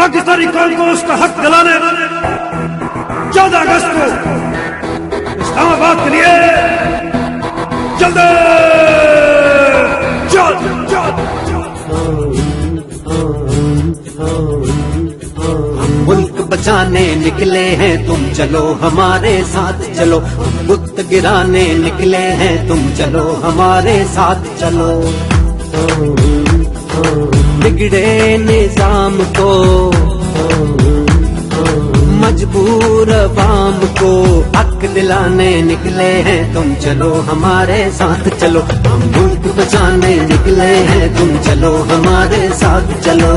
پاکستانی قوم کو اس کا حق دلانے 14 اگست کو اسلام آباد کے لیے جلد ملک بچانے نکلے ہیں تم چلو ہمارے ساتھ چلو، بت گرانے نکلے ہیں تم چلو ہمارے ساتھ چلو، بگڑے نظام کو مجبور عوام کو حق دلانے نکلے ہیں تم چلو ہمارے ساتھ چلو، ہم ملک بچانے نکلے ہیں تم چلو ہمارے ساتھ چلو،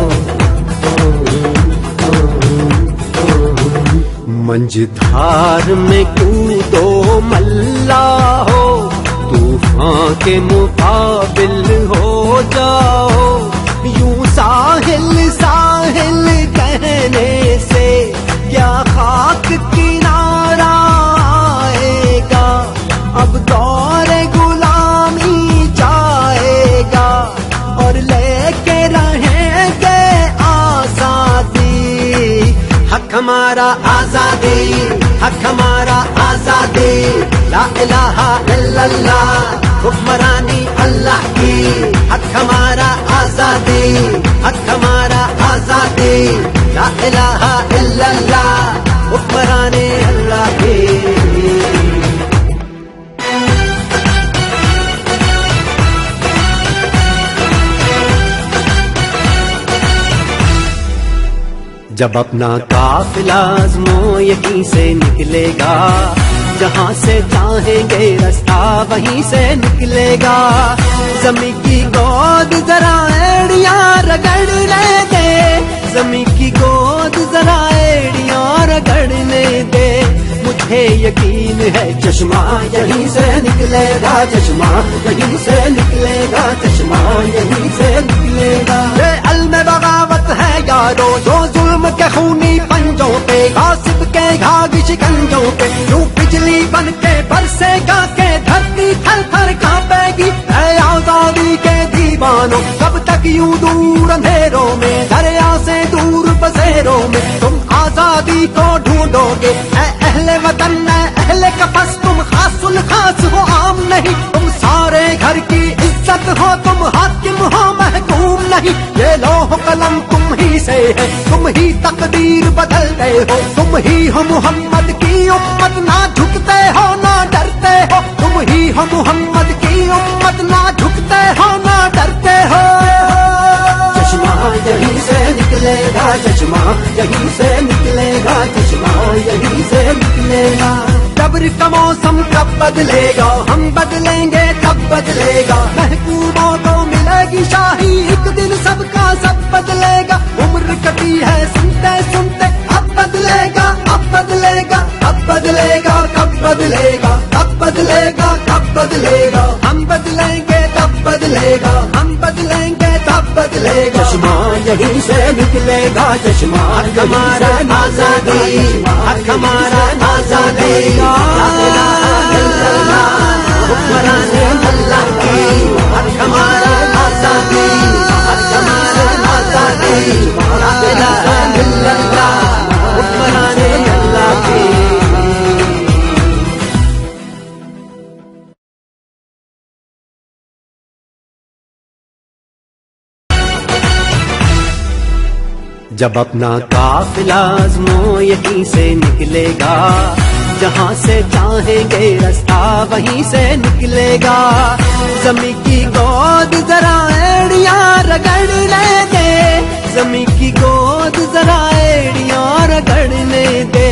منجھدھار میں کودو ملا ہو، طوفان کے مقابل ہو جاؤ، یوں ساحل ساحل کہنے سے کیا خاک کنارہ آئے گا، اب دور غلامی جائے گا اور لے کے رہیں گے آزادی، حق ہمارا آزادی، حق ہمارا آزادی، لا الہ الا اللہ حکمرانی اللہ کی، حق ہمارا آزادی، حق ہمارا آزادی، لا الہ الا اللہ حکمرانی اللہ کی۔ جب اپنا قافلہ آزمو یہیں سے نکلے گا، جہاں سے چاہیں گے رستہ وہیں سے نکلے گا، زمین کی گود ذرا ایڑیاں رگڑنے دے، زمین کی گود ذرا ایڑیاں رگڑنے دے، مجھے یقین ہے چشمہ یہیں سے نکلے گا، چشمہ یہیں سے نکلے گا، چشمہ یہیں سے نکلے گا، یہ علم بغاوت ہے یارو جو ظلم کے خونی پنجوں پہ، غاصب کے گھاگ شکنجوں پہ، یوں بجلی بن کے برسے گا کہ دھرتی تھر تھر کانپے گی، اے آزادی کے دیوانوں کب تک یوں دور اندھیروں میں، دریا سے دور بسیروں میں تم آزادی کو ڈھونڈو گے، اے اہل وطن اے اہل قفس تم خاص الخاص ہو عام نہیں، تم سارے گھر کی عزت ہو، تم حاکم ہو محکوم نہیں، یہ لوح قلم تم ہی سے ہے، تم ہی تقدیر بدلتے ہو، تم ہی ہو محمد کی امت، نہ جھکتے ہو نہ ڈرتے ہو، تم ہی ہو محمد کی امت، نہ جھکتے ہو نہ ڈرتے ہو، چشمہ یہیں سے نکلے گا، چشمہ یہیں سے نکلے گا، چشمہ یہیں سے نکلے گا، صبر کا موسم کب بدلے گا، ہم بدلیں گے تب بدلے گا، محکوموں کو ملے گی شاہی، ایک دن سب کا سب بدلے گا، عمر کٹی ہے سنتے سنتے اب بدلے گا، اب بدلے گا، اب بدلے گا، کب بدلے گا، اب بدلے گا، کب بدلے گا، ہم بدلیں گے تب بدلے گا، ہم بدلیں گے تب بدلے گا، چشمہ یہیں سے نکلے گا، چشمہ ہمارا آزادی، حق ہمارا آزادی، لا الہ الا اللہ حکمرانی اللہ کی، حق ہمارا آزادی، حق ہمارا آزادی، لا الہ الا اللہ حکمرانی اللہ کی۔ جب اپنا قافلہ آزمو یہیں سے نکلے گا، جہاں سے چاہیں گے رستہ وہیں سے نکلے گا، زمین کی گود ذرا ایڑیاں رگڑنے دے، زمین کی گود ذرا ایڑیاں رگڑنے دے،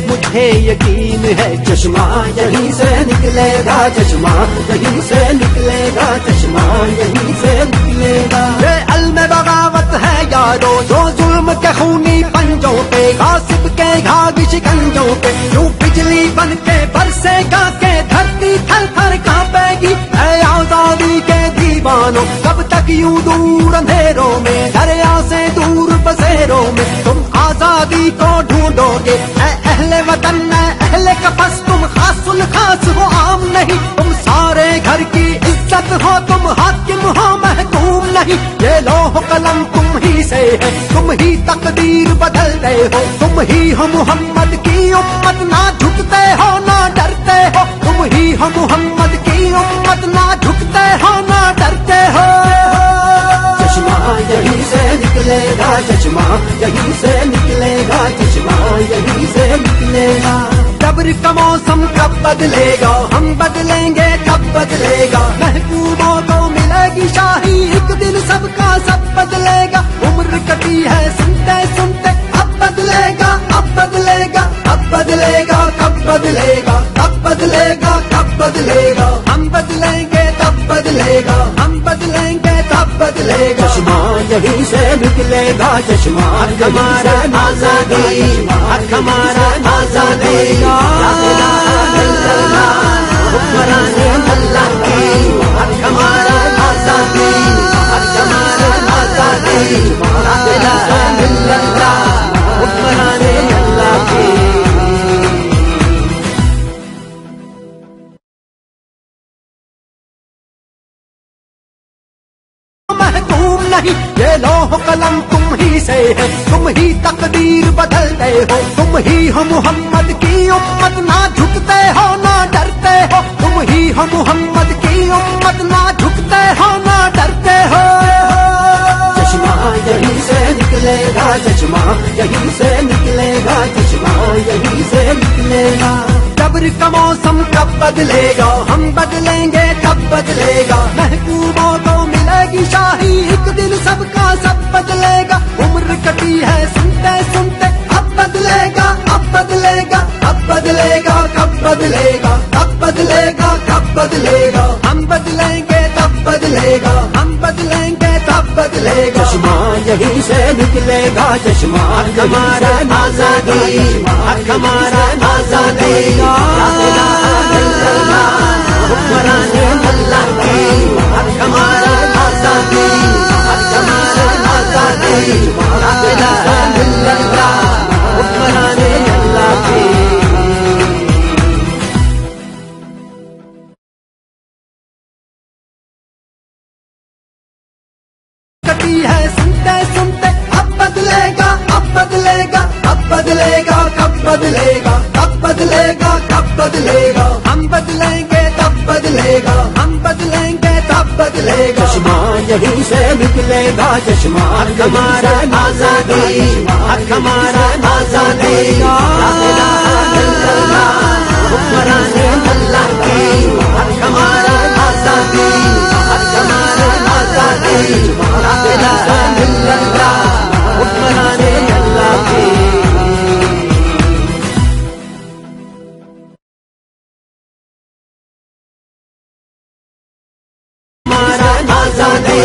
مجھے یقین ہے چشمہ یہیں سے نکلے گا، چشمہ یہیں سے نکلے گا، چشمہ یہیں سے نکلے گا، یہ علم بغاوت ہے یارو جو ظلم کے خونی پنجوں پہ، غاصب کے گھاگ شکنجوں پہ، یوں بجلی بن کے برسے گا کہ دھرتی تھر تھر کانپے گی، اے آزادی کے دیوانوں کب تک یوں دور اندھیروں میں، دریا سے دور بسیروں میں تم آزادی کو ڈھونڈو گے، اے اہل وطن اے اہل قفس تم خاص الخاص ہو عام نہیں، تم سارے گھر کی عزت ہو، تم حاکم ہو محکوم نہیں، یہ لوح قلم تم ہی سے ہے، تم ہی تقدیر بدل رہے ہو، تم ہی ہو محمد کی امت، نہ جھکتے ہو نہ ڈرتے ہو، تم ہی ہو محمد کی امت، نہ جھکتے ہو نہ ڈرتے ہو۔ چشمہ یہیں سے نکلے گا، چشمہ یہیں سے نکلے گا، چشمہ یہیں سے نکلے گا۔ صبر کا موسم کب بدلے گا، ہم بدلیں گے کب بدلے گا، محبوبوں کو ملے گی شاہی، ایک دن سب کا سب بدلے گا، عمر کٹی ہے سنتے سنتے، اب بدلے گا اب بدلے گا اب بدلے گا، کب بدلے گا کب بدلے گا کب بدلے گا، ہم بدلیں گے تب بدلے گا، ہم بدلیں گے تب بدلے گا۔ چشمہ یہیں سے نکلے گا، چشمہ ہمارا آزادی، ہمارا آزادی، لا الہ الا اللہ، حکمران اللہ کی، ہمارا آزادی، ہمارا آزادی، لا الہ الا اللہ، حکمران اللہ کی۔ محکوم نہیں یہ لوح قلم تم ہی سے ہے، تم ہی تقدیر بدلتے ہو، تم ہی ہو محمد کی امت، نہ جھکتے ہو نہ ڈرتے ہو، تم ہی ہو محمد کی امت، نہ جھکتے ہو نہ ڈرتے ہو۔ چشمہ یہیں سے نکلے گا، چشمہ یہیں سے نکلے گا، چشمہ یہیں سے نکلے گا۔ صبر کا موسم کب بدلے گا، ہم بدلیں گے کب بدلے گا، محبوبوں کو ملے گی شاہی، ایک دن سب کا سب بدلے گا، عمر کٹی ہے سنتے سنتے، اب بدلے گا اب بدلے گا اب بدلے گا، کب بدلے گا کب بدلے گا کب بدلے گا، ہم بدلیں گے تب بدلے گا، ہم بدلیں گے تب بدلے گا۔ چشمہ یہیں سے نکلے گا، چشمہ ہمارا آزادی، ہمارا آزادی، لا الہ الا اللہ، حکمران اللہ کی، ہمارا آزادی، ہمارا آزادی، لا الہ الا اللہ، حکمران اللہ کی۔ کٹی ہے سنتے سنتے، اب بدلے گا اب بدلے گا اب بدلے گا، کب بدلے گا کب بدلے گا کب بدلے گا، ہم بدلیں گے تب بدلے گا، ہم بدلیں گے تب بدلے گا۔ چشمہ یہیں سے نکلے گا، چشمہ ہمارا آزادی، ہمارا آزادی، لا الہ الا اللہ، حکمران اللہ کی، ہمارا آزادی، ہمارا آزادی، لا الہ الا اللہ، حکمران اللہ کی۔ ہمارا آزادی،